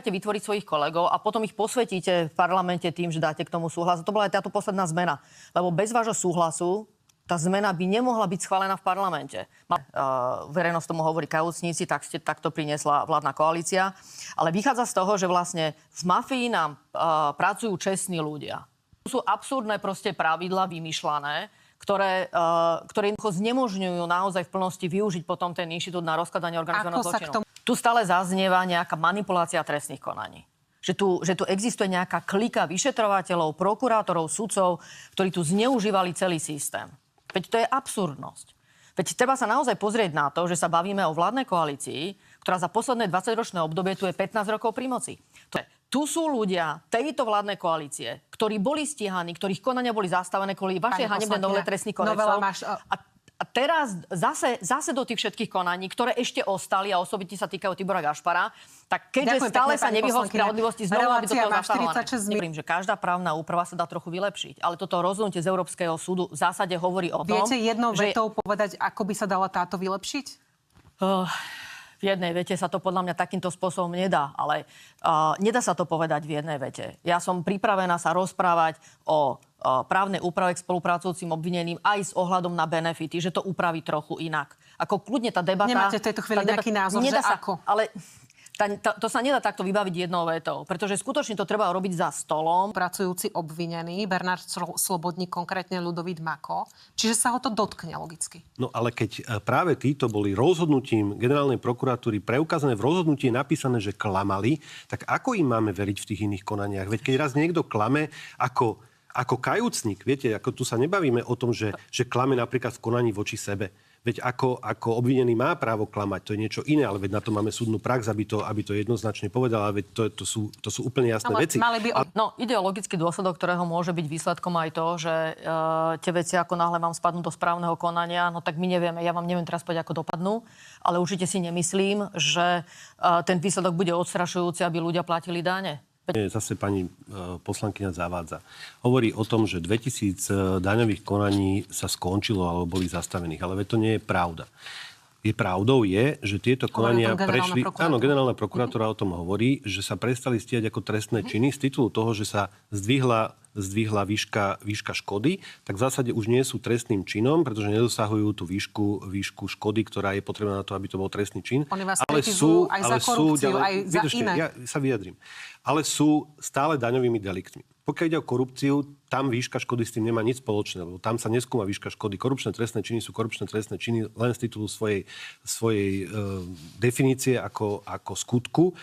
vytvoriť svojich kolegov a potom ich posvetíte v parlamente tým, že dáte k tomu súhlas. To bola aj táto posledná zmena. Lebo bez vášho súhlasu tá zmena by nemohla byť schválená v parlamente. Verejnosť tomu hovorí kajúcníci, tak to priniesla vládna koalícia. Ale vychádza z toho, že vlastne v mafii nám pracujú čestní ľudia. To sú absurdné proste pravidlá vymýšľané, ktoré jednoducho znemožňujú naozaj v plnosti využiť potom ten inštitút na rozkladanie organizovaného zločinu. Tu stále zaznieva nejaká manipulácia trestných konaní. Že tu existuje nejaká klika vyšetrovateľov, prokurátorov, sudcov, ktorí tu zneužívali celý systém. Veď to je absurdnosť. Veď treba sa naozaj pozrieť na to, že sa bavíme o vládnej koalícii, ktorá za posledné 20-ročné obdobie tu je 15 rokov pri moci. Tu sú ľudia tejto vládnej koalície, ktorí boli stíhaní, ktorých konania boli zastavené kvôli vašej hanebnej novele trestných kodeksov. A teraz zase do tých všetkých konaní, ktoré ešte ostali a osobitne sa týkajú Tibora Gašpara, tak keďže stále sa nevyhol spravodlivosti, znovu aby do toho zasahované. Neverím, že každá právna úprava sa dá trochu vylepšiť, ale toto rozhodnutie z Európskeho súdu v zásade hovorí o tom, Viete jednou vetou povedať, ako by sa dala táto vylepšiť? V jednej vete sa to podľa mňa takýmto spôsobom nedá, ale nedá sa to povedať v jednej vete. Ja som pripravená sa rozprávať o právnej úprave k spolupracujúcim obvineným aj s ohľadom na benefity, že to upraví trochu inak. Ako kľudne tá debata... Nemáte v tejto chvíli nejaký názor, že ako? Ale to sa nedá takto vybaviť jednou vetou, pretože skutočne to treba robiť za stolom. Pracujúci obvinený, Bernard Slobodník, konkrétne Ľudovít Mako. Čiže sa ho to dotkne logicky. No ale keď práve títo boli rozhodnutím generálnej prokuratúry preukázané, v rozhodnutí je napísané, že klamali, tak ako im máme veriť v tých iných konaniach? Veď keď raz niekto klame ako kajúcnik, viete, ako tu sa nebavíme o tom, že klame napríklad v konaní voči sebe. Veď ako obvinený má právo klamať, to je niečo iné, ale veď na to máme súdnu prax, aby to jednoznačne povedala, veď to sú úplne jasné veci. No, ideologický dôsledok, ktorého môže byť výsledkom aj to, že tie veci ako náhle vám spadnú do správneho konania, no tak my nevieme, ja vám neviem teraz povedať, ako dopadnú, ale určite si nemyslím, že ten výsledok bude odstrašujúci, aby ľudia platili dane. Zase pani poslankyňa zavádza. Hovorí o tom, že 2000 daňových konaní sa skončilo alebo boli zastavených. Ale veď to nie je pravda. Pravdou je, že tieto konania prešli... Áno, generálna prokuratúra o tom hovorí, že sa prestali stíhať ako trestné činy z titulu toho, že sa zdvihla výška škody, tak v zásade už nie sú trestným činom, pretože nedosahujú tú výšku škody, ktorá je potrebná na to, aby to bol trestný čin. Oni vás kritizujú aj za korupciu, aj za iné. Ja sa vyjadrím. Ale sú stále daňovými deliktmi. Pokiaľ ide o korupciu, tam výška škody s tým nemá nič spoločné, lebo tam sa neskúma výška škody. Korupčné trestné činy sú korupčné trestné činy len z titulu svojej definície ako skutku.